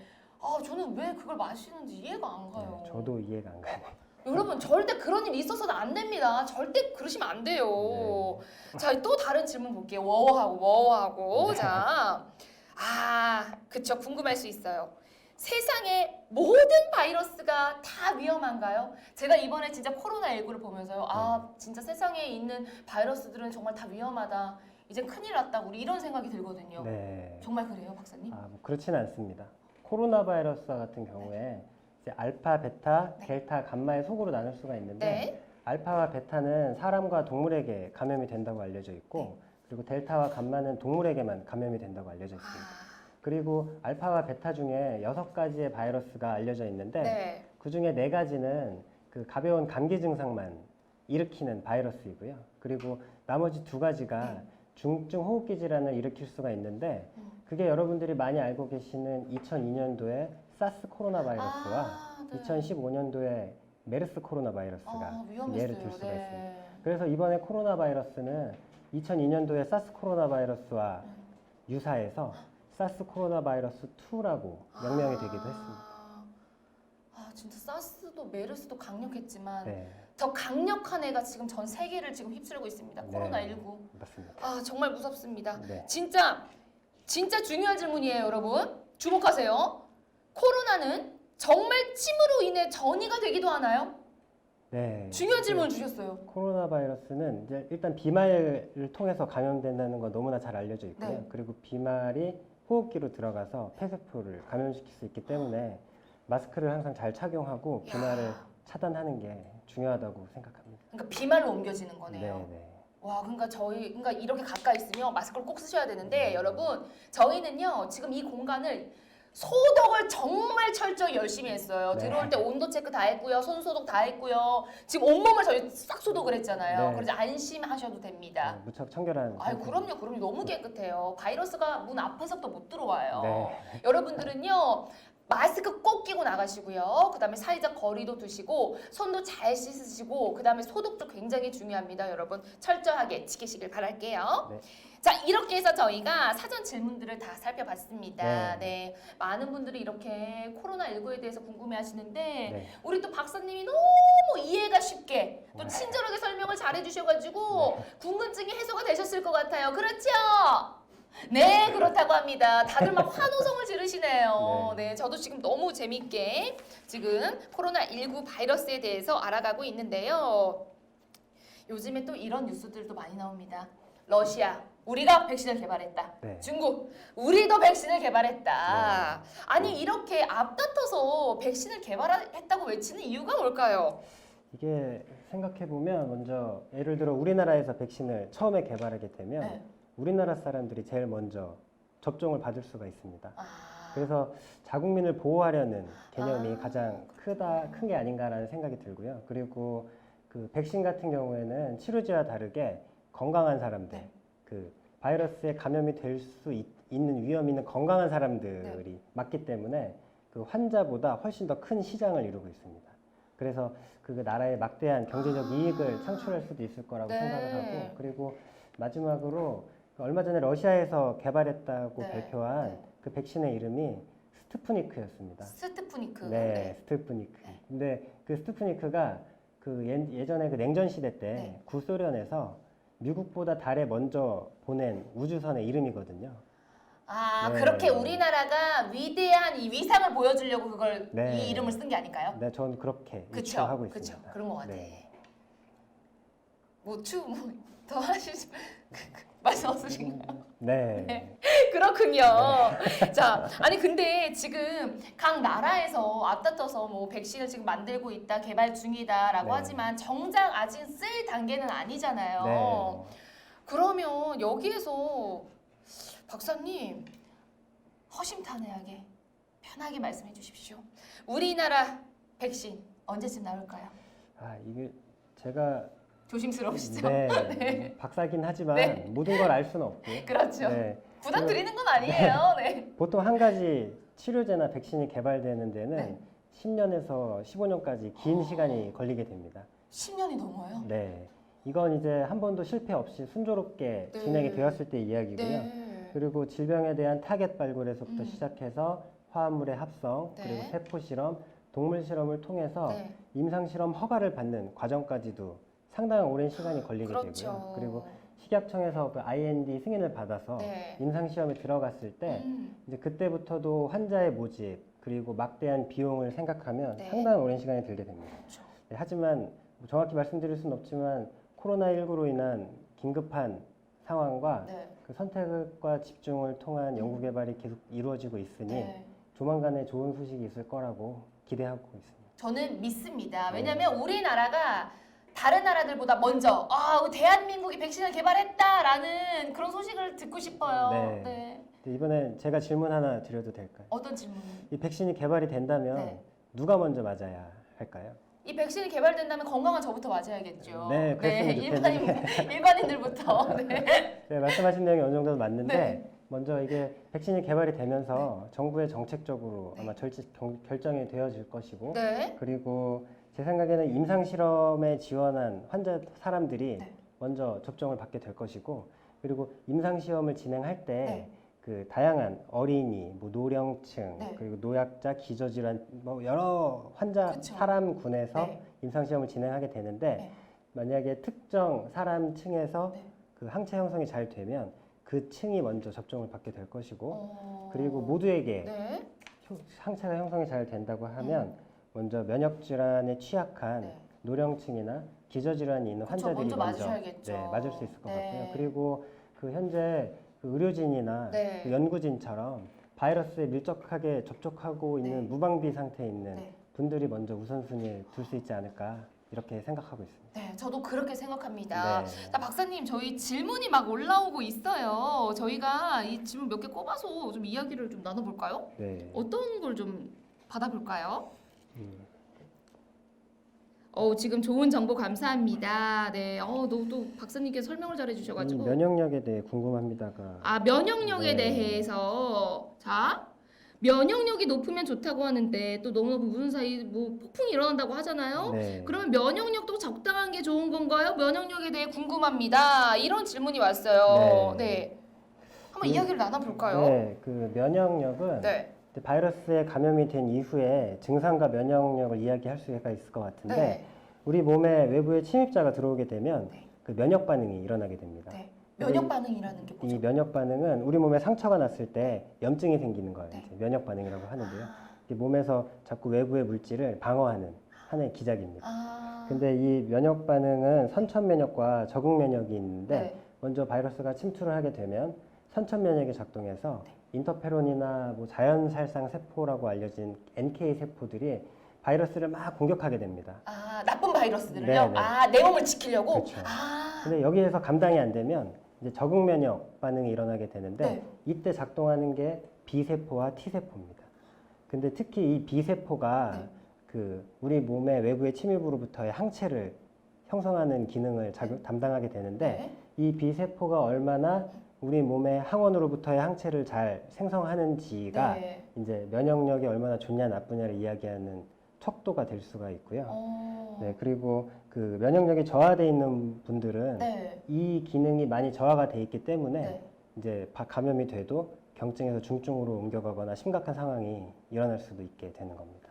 [SPEAKER 1] 저는 왜 그걸 마시는지 이해가 안 가요.
[SPEAKER 2] 네, 저도 이해가 안 가요.
[SPEAKER 1] 여러분 절대 그런 일이 있어서는 안 됩니다. 절대 그러시면 안 돼요. 자, 또 다른 질문 볼게요. 워하고.
[SPEAKER 2] 네.
[SPEAKER 1] 자, 그쵸. 궁금할 수 있어요. 세상의 모든 바이러스가 다 위험한가요? 제가 이번에 진짜 코로나19를 보면서요. 진짜 세상에 있는 바이러스들은 정말 다 위험하다. 이제 큰일 났다. 우리 이런 생각이 들거든요.
[SPEAKER 2] 네.
[SPEAKER 1] 정말 그래요, 박사님?
[SPEAKER 2] 뭐 그렇지는 않습니다. 코로나 바이러스와 같은 경우에 이제 알파, 베타,
[SPEAKER 1] 네.
[SPEAKER 2] 델타, 감마의 속으로 나눌 수가 있는데
[SPEAKER 1] 네.
[SPEAKER 2] 알파와 베타는 사람과 동물에게 감염이 된다고 알려져 있고 그리고 델타와 감마는 동물에게만 감염이 된다고 알려져 있습니다. 그리고 알파와 베타 중에 6가지의 바이러스가 알려져 있는데
[SPEAKER 1] 네.
[SPEAKER 2] 그 중에 4가지는 그 가벼운 감기 증상만 일으키는 바이러스이고요. 그리고 나머지 2가지가 중증 호흡기 질환을 일으킬 수가 있는데 그게 여러분들이 많이 알고 계시는 2002년도에 사스 코로나 바이러스와 2015년도에 메르스 코로나 바이러스가 예를 들 수가 있습니다. 그래서 이번에 코로나 바이러스는 2002년도에 사스 코로나 바이러스와 유사해서 사스 코로나 바이러스 2라고 명명이 되기도 했습니다.
[SPEAKER 1] 진짜 사스도 메르스도 강력했지만
[SPEAKER 2] 네,
[SPEAKER 1] 더 강력한 애가 지금 전 세계를 지금 휩쓸고 있습니다.
[SPEAKER 2] 네.
[SPEAKER 1] 코로나19.
[SPEAKER 2] 맞습니다.
[SPEAKER 1] 정말 무섭습니다.
[SPEAKER 2] 네.
[SPEAKER 1] 진짜 중요한 질문이에요, 여러분. 주목하세요. 코로나는 정말 침으로 인해 전이가 되기도 하나요?
[SPEAKER 2] 네.
[SPEAKER 1] 중요한 질문을 주셨어요.
[SPEAKER 2] 코로나 바이러스는 이제 일단 비말을 통해서 감염된다는 건 너무나 잘 알려져 있고요.
[SPEAKER 1] 네.
[SPEAKER 2] 그리고 비말이 호흡기로 들어가서 폐세포를 감염시킬 수 있기 때문에 마스크를 항상 잘 착용하고 비말을 차단하는 게 중요하다고 생각합니다.
[SPEAKER 1] 그러니까 비말로 옮겨지는 거네요.
[SPEAKER 2] 네.
[SPEAKER 1] 와, 그러니까 이렇게 가까이 있으면 마스크를 꼭 쓰셔야 되는데 여러분, 저희는요 지금 이 공간을 소독을 정말 철저히 열심히 했어요.
[SPEAKER 2] 네.
[SPEAKER 1] 들어올 때 온도 체크 다 했고요, 손 소독 다 했고요. 지금 온몸을 저희 싹 소독을 했잖아요.
[SPEAKER 2] 네.
[SPEAKER 1] 그래서 안심하셔도 됩니다.
[SPEAKER 2] 무척 청결한.
[SPEAKER 1] 그럼요. 너무 깨끗해요. 바이러스가 문 앞에서부터 못 들어와요.
[SPEAKER 2] 네.
[SPEAKER 1] 여러분들은요. 마스크 꼭 끼고 나가시고요. 그 다음에 사회적 거리도 두시고 손도 잘 씻으시고 그 다음에 소독도 굉장히 중요합니다. 여러분 철저하게 지키시길 바랄게요.
[SPEAKER 2] 네.
[SPEAKER 1] 자, 이렇게 해서 저희가 사전 질문들을 다 살펴봤습니다.
[SPEAKER 2] 네.
[SPEAKER 1] 네. 많은 분들이 이렇게 코로나19에 대해서 궁금해하시는데
[SPEAKER 2] 네.
[SPEAKER 1] 우리 또 박사님이 너무 이해가 쉽게 또
[SPEAKER 2] 네.
[SPEAKER 1] 친절하게 설명을 잘 해주셔가지고 궁금증이 해소가 되셨을 것 같아요. 그렇죠? 네, 그렇다고 합니다. 다들 막 환호성을 지르시네요. 네, 저도 지금 너무 재밌게 지금 코로나19 바이러스에 대해서 알아가고 있는데요. 요즘에 또 이런 뉴스들도 많이 나옵니다. 러시아, 우리가 백신을 개발했다.
[SPEAKER 2] 네.
[SPEAKER 1] 중국, 우리도 백신을 개발했다. 아니, 이렇게 앞다퉈서 백신을 개발했다고 외치는 이유가 뭘까요?
[SPEAKER 2] 이게 생각해 보면 먼저 예를 들어 우리나라에서 백신을 처음에 개발하게 되면
[SPEAKER 1] 네.
[SPEAKER 2] 우리나라 사람들이 제일 먼저 접종을 받을 수가 있습니다. 그래서 자국민을 보호하려는 개념이 가장 큰 게 아닌가라는 생각이 들고요. 그리고 그 백신 같은 경우에는 치료제와 다르게 건강한 사람들, 그 바이러스에 감염이 될 수 있는 위험이 있는 건강한 사람들이 맞기 때문에 그 환자보다 훨씬 더 큰 시장을 이루고 있습니다. 그래서 그 나라의 막대한 경제적 이익을 창출할 수도 있을 거라고 생각을 하고, 그리고 마지막으로 얼마 전에 러시아에서 개발했다고 발표한 그 백신의 이름이 스푸트니크였습니다.
[SPEAKER 1] 스푸트니크.
[SPEAKER 2] 네, 스푸트니크. 근데 그 스푸트니크가 그 예전에 그 냉전 시대 때 구소련에서 미국보다 달에 먼저 보낸 우주선의 이름이거든요.
[SPEAKER 1] 그렇게 우리나라가 위대한 이 위상을 보여주려고 그걸 이 이름을 쓴 게 아닐까요?
[SPEAKER 2] 네, 저는 그렇게
[SPEAKER 1] 그쵸,
[SPEAKER 2] 하고 있습니다.
[SPEAKER 1] 그런 것 같아.
[SPEAKER 2] 네.
[SPEAKER 1] 더 하시지 말씀 없으신가요?
[SPEAKER 2] 네.
[SPEAKER 1] 그렇군요. 자, 아니 근데 지금 각 나라에서 앞다퉈서 뭐 백신을 지금 만들고 있다, 개발 중이다라고 하지만 정작 아직 쓸 단계는 아니잖아요.
[SPEAKER 2] 네.
[SPEAKER 1] 그러면 여기에서 박사님 허심탄회하게 편하게 말씀해 주십시오. 우리나라 백신 언제쯤 나올까요?
[SPEAKER 2] 이게 제가
[SPEAKER 1] 조심스러우시죠?
[SPEAKER 2] 네, 박사긴 하지만 모든 걸 알 수는 없고요.
[SPEAKER 1] 그렇죠.
[SPEAKER 2] 네.
[SPEAKER 1] 부담 드리는 건 아니에요. 네.
[SPEAKER 2] 보통 한 가지 치료제나 백신이 개발되는 데는 10년에서 15년까지 긴 시간이 걸리게 됩니다.
[SPEAKER 1] 10년이 넘어요?
[SPEAKER 2] 네. 이건 이제 한 번도 실패 없이 순조롭게 진행이 되었을 때 이야기고요. 그리고 질병에 대한 타겟 발굴에서부터 시작해서 화합물의 합성, 그리고 세포 실험, 동물 실험을 통해서
[SPEAKER 1] 네.
[SPEAKER 2] 임상 실험 허가를 받는 과정까지도 상당한 오랜 시간이 걸리게
[SPEAKER 1] 그렇죠.
[SPEAKER 2] 되고요. 그리고 식약청에서 그 IND 승인을 받아서
[SPEAKER 1] 네.
[SPEAKER 2] 임상 시험에 들어갔을 때
[SPEAKER 1] 음.
[SPEAKER 2] 이제 그때부터도 환자의 모집 그리고 막대한 비용을 생각하면
[SPEAKER 1] 네.
[SPEAKER 2] 상당한 오랜 시간이 들게 됩니다.
[SPEAKER 1] 그렇죠.
[SPEAKER 2] 네, 하지만 뭐 정확히 말씀드릴 수는 없지만 코로나19로 인한 긴급한 상황과
[SPEAKER 1] 네.
[SPEAKER 2] 그 선택과 집중을 통한 연구 개발이 계속 이루어지고 있으니
[SPEAKER 1] 네.
[SPEAKER 2] 조만간에 좋은 소식이 있을 거라고 기대하고 있습니다.
[SPEAKER 1] 저는 믿습니다.
[SPEAKER 2] 네.
[SPEAKER 1] 왜냐하면 우리나라가 다른 나라들보다 먼저 대한민국이 백신을 개발했다라는 그런 소식을 듣고 싶어요.
[SPEAKER 2] 네.
[SPEAKER 1] 네.
[SPEAKER 2] 이번에 제가 질문 하나 드려도 될까요?
[SPEAKER 1] 어떤 질문?
[SPEAKER 2] 이 백신이 개발이 된다면
[SPEAKER 1] 네.
[SPEAKER 2] 누가 먼저 맞아야 할까요?
[SPEAKER 1] 이 백신이 개발된다면 건강한 저부터 맞아야겠죠.
[SPEAKER 2] 네, 그랬으면 좋겠는데.
[SPEAKER 1] 일반인들부터. 네.
[SPEAKER 2] 네, 말씀하신 내용이 어느 정도 맞는데
[SPEAKER 1] 네.
[SPEAKER 2] 먼저 이게 백신이 개발이 되면서 정부의 정책적으로
[SPEAKER 1] 네.
[SPEAKER 2] 아마 결정이 되어질 것이고
[SPEAKER 1] 네.
[SPEAKER 2] 그리고 제 생각에는 임상 실험에 지원한 환자 사람들이
[SPEAKER 1] 네.
[SPEAKER 2] 먼저 접종을 받게 될 것이고 그리고 임상 시험을 진행할 때
[SPEAKER 1] 네.
[SPEAKER 2] 그 다양한 어린이, 뭐 노령층,
[SPEAKER 1] 네.
[SPEAKER 2] 그리고 노약자, 기저질환, 뭐 여러 환자
[SPEAKER 1] 그쵸.
[SPEAKER 2] 사람군에서
[SPEAKER 1] 네.
[SPEAKER 2] 임상 시험을 진행하게 되는데
[SPEAKER 1] 네.
[SPEAKER 2] 만약에 특정 사람층에서
[SPEAKER 1] 네.
[SPEAKER 2] 그 항체 형성이 잘 되면 그 층이 먼저 접종을 받게 될 것이고 그리고
[SPEAKER 1] 네.
[SPEAKER 2] 모두에게
[SPEAKER 1] 네.
[SPEAKER 2] 항체가 형성이 잘 된다고 하면 먼저 면역 질환에 취약한
[SPEAKER 1] 네.
[SPEAKER 2] 노령층이나 기저질환이 있는
[SPEAKER 1] 그쵸,
[SPEAKER 2] 환자들이
[SPEAKER 1] 먼저 맞으셔야겠죠.
[SPEAKER 2] 네, 맞을 수 있을 것
[SPEAKER 1] 네.
[SPEAKER 2] 같고요. 그리고 그 현재 그 의료진이나
[SPEAKER 1] 네.
[SPEAKER 2] 그 연구진처럼 바이러스에 밀접하게 접촉하고 있는
[SPEAKER 1] 네.
[SPEAKER 2] 무방비 상태에 있는
[SPEAKER 1] 네.
[SPEAKER 2] 분들이 먼저 우선순위에 둘 수 있지 않을까 이렇게 생각하고 있습니다.
[SPEAKER 1] 네, 저도 그렇게 생각합니다.
[SPEAKER 2] 네.
[SPEAKER 1] 자, 박사님, 저희 질문이 막 올라오고 있어요. 저희가 이 질문 몇 개 꼽아서 좀 이야기를 좀 나눠볼까요?
[SPEAKER 2] 네.
[SPEAKER 1] 어떤 걸 좀 받아볼까요?
[SPEAKER 2] 음.
[SPEAKER 1] 지금 좋은 정보 감사합니다. 네, 또 박사님께서 설명을 잘
[SPEAKER 2] 이
[SPEAKER 1] 해주셔가지고.
[SPEAKER 2] 면역력에 대해 궁금합니다가
[SPEAKER 1] 면역력에
[SPEAKER 2] 네.
[SPEAKER 1] 대해서. 자, 면역력이 높으면 좋다고 하는데 또 너무너무 무슨 사이 뭐 폭풍이 일어난다고 하잖아요.
[SPEAKER 2] 네.
[SPEAKER 1] 그러면 면역력도 적당한 게 좋은 건가요? 면역력에 대해 궁금합니다. 이런 질문이 왔어요.
[SPEAKER 2] 네.
[SPEAKER 1] 네. 한번
[SPEAKER 2] 그-
[SPEAKER 1] 이야기를 나눠볼까요?
[SPEAKER 2] 네, 그 면역력은
[SPEAKER 1] 네.
[SPEAKER 2] 바이러스에 감염이 된 이후에 증상과 면역력을 이야기할 수가 있을 것 같은데
[SPEAKER 1] 네.
[SPEAKER 2] 우리 몸에 외부의 침입자가 들어오게 되면
[SPEAKER 1] 네.
[SPEAKER 2] 그 면역 반응이 일어나게 됩니다.
[SPEAKER 1] 네. 면역 반응이라는 게
[SPEAKER 2] 이
[SPEAKER 1] 뭐죠?
[SPEAKER 2] 면역 반응은 우리 몸에 상처가 났을 때 염증이 생기는 거예요.
[SPEAKER 1] 네.
[SPEAKER 2] 이제 면역 반응이라고 하는데요. 이게 몸에서 자꾸 외부의 물질을 방어하는 하나의 기작입니다. 근데 이 면역 반응은 선천 면역과 적응 면역이 있는데
[SPEAKER 1] 네.
[SPEAKER 2] 먼저 바이러스가 침투를 하게 되면 선천 면역이 작동해서 인터페론이나 뭐 자연살상 세포라고 알려진 NK 세포들이 바이러스를 막 공격하게 됩니다.
[SPEAKER 1] 나쁜 바이러스들을요?
[SPEAKER 2] 네, 네.
[SPEAKER 1] 내 몸을 지키려고?
[SPEAKER 2] 그렇죠. 근데 여기에서 감당이 안 되면 이제 적응 면역 반응이 일어나게 되는데
[SPEAKER 1] 네.
[SPEAKER 2] 이때 작동하는 게 B세포와 T세포입니다. 근데 특히 이 B세포가
[SPEAKER 1] 네.
[SPEAKER 2] 그 우리 몸의 외부의 침입으로부터의 항체를 형성하는 기능을 담당하게 되는데
[SPEAKER 1] 네.
[SPEAKER 2] 이 B세포가 얼마나 우리 몸의 항원으로부터의 항체를 잘 생성하는지가
[SPEAKER 1] 네.
[SPEAKER 2] 이제 면역력이 얼마나 좋냐 나쁘냐를 이야기하는 척도가 될 수가 있고요. 네, 그리고 그 면역력이 저하돼 있는 분들은
[SPEAKER 1] 네.
[SPEAKER 2] 이 기능이 많이 저하가 돼 있기 때문에
[SPEAKER 1] 네.
[SPEAKER 2] 이제 감염이 돼도 경증에서 중증으로 옮겨가거나 심각한 상황이 일어날 수도 있게 되는 겁니다.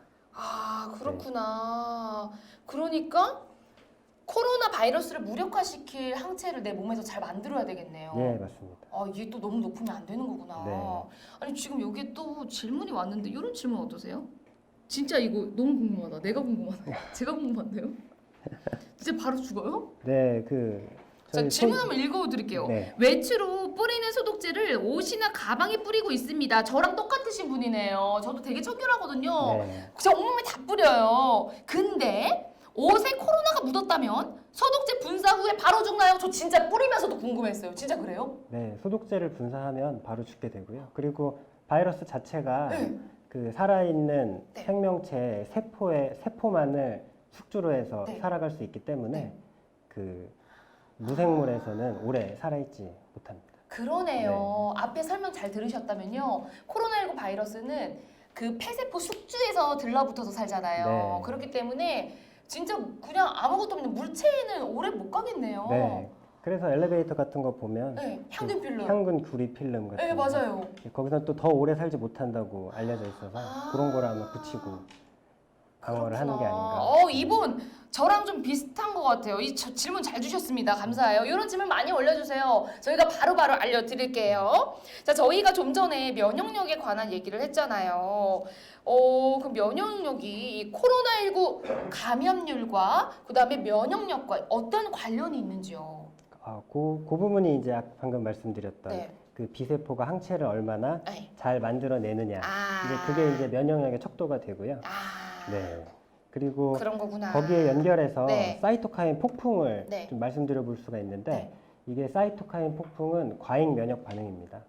[SPEAKER 1] 그렇구나. 그러니까 코로나 바이러스를 무력화시킬 항체를 내 몸에서 잘 만들어야 되겠네요.
[SPEAKER 2] 네, 맞습니다.
[SPEAKER 1] 이게 또 너무 높으면 안 되는 거구나.
[SPEAKER 2] 네.
[SPEAKER 1] 아니 지금 여기에 또 질문이 왔는데 이런 질문 어떠세요? 진짜 이거 너무 궁금하다. 내가 궁금하다. 제가 궁금한데요? 진짜 바로 죽어요?
[SPEAKER 2] 네,
[SPEAKER 1] 자, 질문 한번 읽어드릴게요.
[SPEAKER 2] 네.
[SPEAKER 1] 외투로 뿌리는 소독제를 옷이나 가방에 뿌리고 있습니다. 저랑 똑같으신 분이네요. 저도 되게 청결하거든요.
[SPEAKER 2] 네.
[SPEAKER 1] 저 온몸에 다 뿌려요. 근데 옷에 코로나가 묻었다면 소독제 분사 후에 바로 죽나요? 저 진짜 뿌리면서도 궁금했어요. 진짜 그래요?
[SPEAKER 2] 네, 소독제를 분사하면 바로 죽게 되고요. 그리고 바이러스 자체가
[SPEAKER 1] 네.
[SPEAKER 2] 그 살아있는
[SPEAKER 1] 네.
[SPEAKER 2] 생명체 세포만을 숙주로 해서
[SPEAKER 1] 네.
[SPEAKER 2] 살아갈 수 있기 때문에
[SPEAKER 1] 네.
[SPEAKER 2] 그 무생물에서는 오래 살아있지 못합니다.
[SPEAKER 1] 그러네요. 앞에 설명 잘 들으셨다면요. 코로나19 바이러스는 그 폐세포 숙주에서 들러붙어서 살잖아요.
[SPEAKER 2] 네.
[SPEAKER 1] 그렇기 때문에 진짜 그냥 아무것도 없는 물체에는 오래 못 가겠네요.
[SPEAKER 2] 네. 그래서 엘리베이터 같은 거 보면
[SPEAKER 1] 네, 향균 필름.
[SPEAKER 2] 향균 구리 필름 같은
[SPEAKER 1] 네,
[SPEAKER 2] 거
[SPEAKER 1] 맞아요.
[SPEAKER 2] 거기서 또 더 오래 살지 못한다고 알려져 있어서 그런 거를 아마 붙이고 방어를 하는 게
[SPEAKER 1] 그렇구나.
[SPEAKER 2] 아닌가.
[SPEAKER 1] 이분 저랑 좀 비슷한 것 같아요. 질문 잘 주셨습니다. 감사해요. 이런 질문 많이 올려주세요. 저희가 바로바로 알려드릴게요. 자, 저희가 좀 전에 면역력에 관한 얘기를 했잖아요. 그 면역력이 이 코로나19 감염률과 그다음에 면역력과 어떤 관련이 있는지요?
[SPEAKER 2] 그 부분이 이제 방금 말씀드렸던
[SPEAKER 1] 네.
[SPEAKER 2] 그 비세포가 항체를 얼마나
[SPEAKER 1] 네.
[SPEAKER 2] 잘 만들어내느냐.
[SPEAKER 1] 아.
[SPEAKER 2] 이제 그게 이제 면역력의 척도가 되고요.
[SPEAKER 1] 아.
[SPEAKER 2] 네. 그리고
[SPEAKER 1] 그런 거구나.
[SPEAKER 2] 거기에 연결해서
[SPEAKER 1] 네.
[SPEAKER 2] 사이토카인 폭풍을
[SPEAKER 1] 네.
[SPEAKER 2] 좀 말씀드려 볼 수가 있는데
[SPEAKER 1] 네.
[SPEAKER 2] 이게 사이토카인 폭풍은 과잉 면역 반응입니다.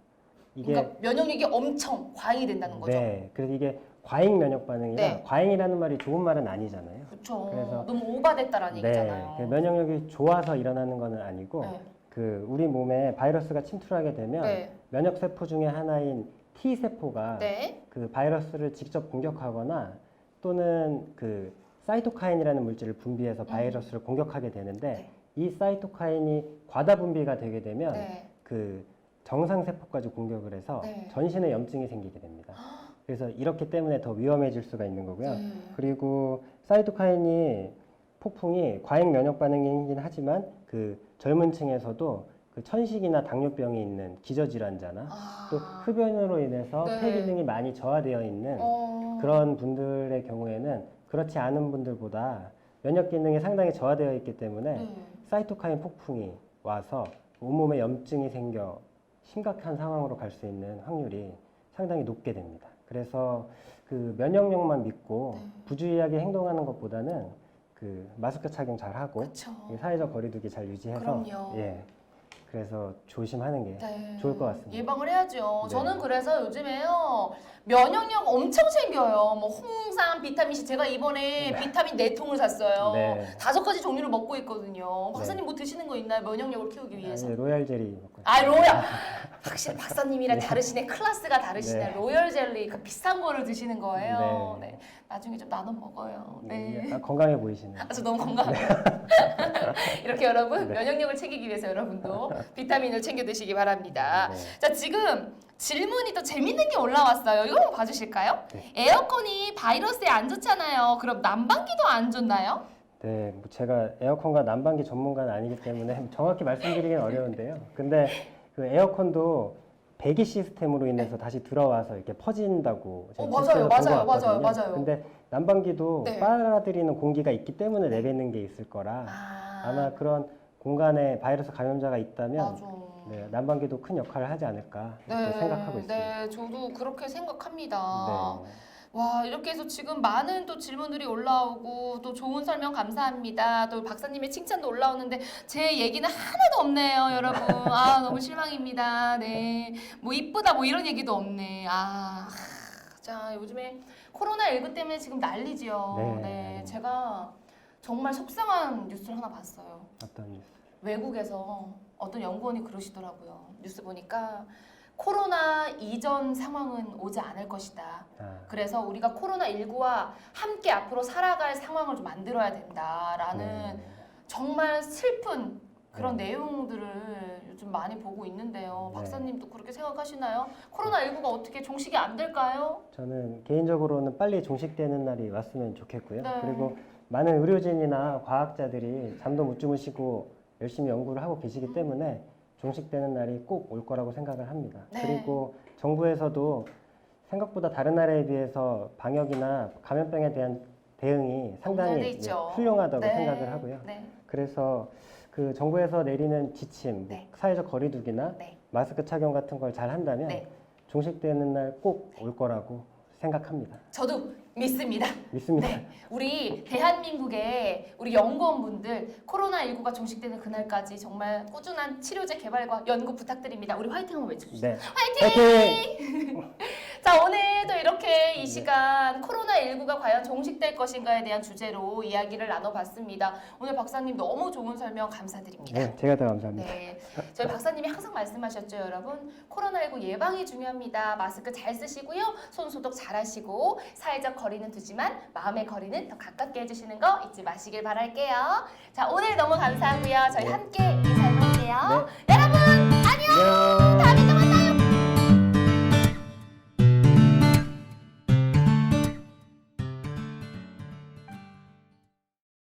[SPEAKER 2] 이게
[SPEAKER 1] 그러니까 면역력이 엄청 과잉이 된다는 거죠.
[SPEAKER 2] 네. 그래서 이게 과잉 면역 반응이라
[SPEAKER 1] 네.
[SPEAKER 2] 과잉이라는 말이 좋은 말은 아니잖아요.
[SPEAKER 1] 그렇죠.
[SPEAKER 2] 그래서-
[SPEAKER 1] 너무 오바됐다라는
[SPEAKER 2] 네.
[SPEAKER 1] 얘기잖아요.
[SPEAKER 2] 그 면역력이 좋아서 일어나는 거는 아니고
[SPEAKER 1] 네.
[SPEAKER 2] 그 우리 몸에 바이러스가 침투하게 되면
[SPEAKER 1] 네.
[SPEAKER 2] 면역 세포 중에 하나인 T 세포가
[SPEAKER 1] 네.
[SPEAKER 2] 그 바이러스를 직접 공격하거나 또는 그 사이토카인이라는 물질을 분비해서 바이러스를 공격하게 되는데
[SPEAKER 1] 네.
[SPEAKER 2] 이 사이토카인이 과다 분비가 되게 되면
[SPEAKER 1] 네.
[SPEAKER 2] 그 정상 세포까지 공격을 해서
[SPEAKER 1] 네.
[SPEAKER 2] 전신에 염증이 생기게 됩니다. 그래서 이렇기 때문에 더 위험해질 수가 있는 거고요.
[SPEAKER 1] 네.
[SPEAKER 2] 그리고 사이토카인이 폭풍이 과잉 면역 반응이긴 하지만 그 젊은 층에서도 그 천식이나 당뇨병이 있는 기저질환자나
[SPEAKER 1] 아.
[SPEAKER 2] 또 흡연으로 인해서
[SPEAKER 1] 네.
[SPEAKER 2] 폐 기능이 많이 저하되어 있는 그런 분들의 경우에는 그렇지 않은 분들보다 면역 기능이 상당히 저하되어 있기 때문에
[SPEAKER 1] 네.
[SPEAKER 2] 사이토카인 폭풍이 와서 온몸에 염증이 생겨 심각한 상황으로 갈 수 있는 확률이 상당히 높게 됩니다. 그래서 그 면역력만 믿고
[SPEAKER 1] 네.
[SPEAKER 2] 부주의하게 행동하는 것보다는 그 마스크 착용 잘 하고
[SPEAKER 1] 그렇죠.
[SPEAKER 2] 사회적 거리두기 잘 유지해서
[SPEAKER 1] 그럼요.
[SPEAKER 2] 예. 그래서 조심하는 게
[SPEAKER 1] 네.
[SPEAKER 2] 좋을 것 같습니다.
[SPEAKER 1] 예방을 해야죠.
[SPEAKER 2] 네.
[SPEAKER 1] 저는 그래서 요즘에요 면역력 엄청 챙겨요. 뭐 홍삼, 비타민 C 제가 이번에 비타민 4통을 샀어요.
[SPEAKER 2] 네.
[SPEAKER 1] 5가지 종류를 먹고 있거든요. 박사님 뭐 드시는 거 있나요? 면역력을 키우기 위해서?
[SPEAKER 2] 아니, 로얄 제리 먹고
[SPEAKER 1] 아 로얄 확실히 박사님이랑
[SPEAKER 2] 네.
[SPEAKER 1] 다르시네. 클래스가 다르시네.
[SPEAKER 2] 네.
[SPEAKER 1] 로얄 젤리 그 비싼 거를 드시는 거예요.
[SPEAKER 2] 네.
[SPEAKER 1] 네. 나중에 좀 나눠 먹어요. 네.
[SPEAKER 2] 건강해 보이시네요.
[SPEAKER 1] 아주 너무 건강해요. 이렇게 여러분
[SPEAKER 2] 네.
[SPEAKER 1] 면역력을 챙기기 위해서 여러분도 비타민을 챙겨 드시기 바랍니다.
[SPEAKER 2] 네.
[SPEAKER 1] 자 지금 질문이 또 재밌는 게 올라왔어요. 이거 한번 봐주실까요?
[SPEAKER 2] 네.
[SPEAKER 1] 에어컨이 바이러스에 안 좋잖아요. 그럼 난방기도 안 좋나요?
[SPEAKER 2] 네, 뭐 제가 에어컨과 난방기 전문가는 아니기 때문에 정확히 말씀드리기는 어려운데요. 근데 그 에어컨도 배기 시스템으로 인해서 다시 들어와서 이렇게 퍼진다고 제가
[SPEAKER 1] 맞아요,
[SPEAKER 2] 뉴스에서 본것
[SPEAKER 1] 맞아요,
[SPEAKER 2] 같거든요.
[SPEAKER 1] 맞아요.
[SPEAKER 2] 근데 난방기도
[SPEAKER 1] 네.
[SPEAKER 2] 빨아들이는 공기가 있기 때문에 내뱉는 게 있을 거라 아마 그런 공간에 바이러스 감염자가 있다면
[SPEAKER 1] 맞아.
[SPEAKER 2] 네, 난방기도 큰 역할을 하지 않을까 이렇게 생각하고 있습니다.
[SPEAKER 1] 네, 저도 그렇게 생각합니다.
[SPEAKER 2] 네.
[SPEAKER 1] 와, 이렇게 해서 지금 많은 또 질문들이 올라오고 또 좋은 설명 감사합니다. 또 박사님의 칭찬도 올라오는데 제 얘기는 하나도 없네요, 여러분. 아, 너무 실망입니다. 네. 뭐 이쁘다 뭐 이런 얘기도 없네. 자, 요즘에 코로나19 때문에 지금 난리지요.
[SPEAKER 2] 네.
[SPEAKER 1] 네. 제가 정말 속상한 뉴스를 하나 봤어요.
[SPEAKER 2] 어떤 뉴스?
[SPEAKER 1] 외국에서 어떤 연구원이 그러시더라고요. 뉴스 보니까 코로나 이전 상황은 오지 않을 것이다. 그래서 우리가 코로나19와 함께 앞으로 살아갈 상황을 좀 만들어야 된다라는
[SPEAKER 2] 네.
[SPEAKER 1] 정말 슬픈 그런
[SPEAKER 2] 네.
[SPEAKER 1] 내용들을 요즘 많이 보고 있는데요.
[SPEAKER 2] 네.
[SPEAKER 1] 박사님도 그렇게 생각하시나요? 코로나19가 어떻게 종식이 안 될까요?
[SPEAKER 2] 저는 개인적으로는 빨리 종식되는 날이 왔으면 좋겠고요.
[SPEAKER 1] 네.
[SPEAKER 2] 그리고 많은 의료진이나 과학자들이 잠도 못 주무시고 열심히 연구를 하고 계시기 때문에 종식되는 날이 꼭 올 거라고 생각을 합니다.
[SPEAKER 1] 네.
[SPEAKER 2] 그리고 정부에서도 생각보다 다른 나라에 비해서 방역이나 감염병에 대한 대응이
[SPEAKER 1] 잘돼
[SPEAKER 2] 상당히
[SPEAKER 1] 있죠.
[SPEAKER 2] 훌륭하다고
[SPEAKER 1] 네.
[SPEAKER 2] 생각을 하고요.
[SPEAKER 1] 네.
[SPEAKER 2] 그래서 그 정부에서 내리는 지침,
[SPEAKER 1] 네.
[SPEAKER 2] 사회적 거리두기나
[SPEAKER 1] 네.
[SPEAKER 2] 마스크 착용 같은 걸 잘 한다면
[SPEAKER 1] 네.
[SPEAKER 2] 종식되는 날 꼭 올 거라고 생각합니다.
[SPEAKER 1] 저도 믿습니다.
[SPEAKER 2] 믿습니다.
[SPEAKER 1] 네, 우리 대한민국의 우리 연구원분들 코로나19가 종식되는 그날까지 정말 꾸준한 치료제 개발과 연구 부탁드립니다. 우리 화이팅 한번 외쳐주시죠.
[SPEAKER 2] 네.
[SPEAKER 1] 화이팅! 자, 오늘도 이렇게 이 시간 코로나19가 과연 종식될 것인가에 대한 주제로 이야기를 나눠봤습니다. 오늘 박사님 너무 좋은 설명 감사드립니다.
[SPEAKER 2] 네, 제가 더 감사합니다.
[SPEAKER 1] 네, 저희 박사님이 항상 말씀하셨죠, 여러분. 코로나19 예방이 중요합니다. 마스크 잘 쓰시고요, 손 소독 잘 하시고 사회적 거리는 두지만 마음의 거리는 더 가깝게 해주시는 거 잊지 마시길 바랄게요. 자, 오늘 너무 감사하고요. 저희
[SPEAKER 2] 네.
[SPEAKER 1] 함께 인사해볼게요.
[SPEAKER 2] 네.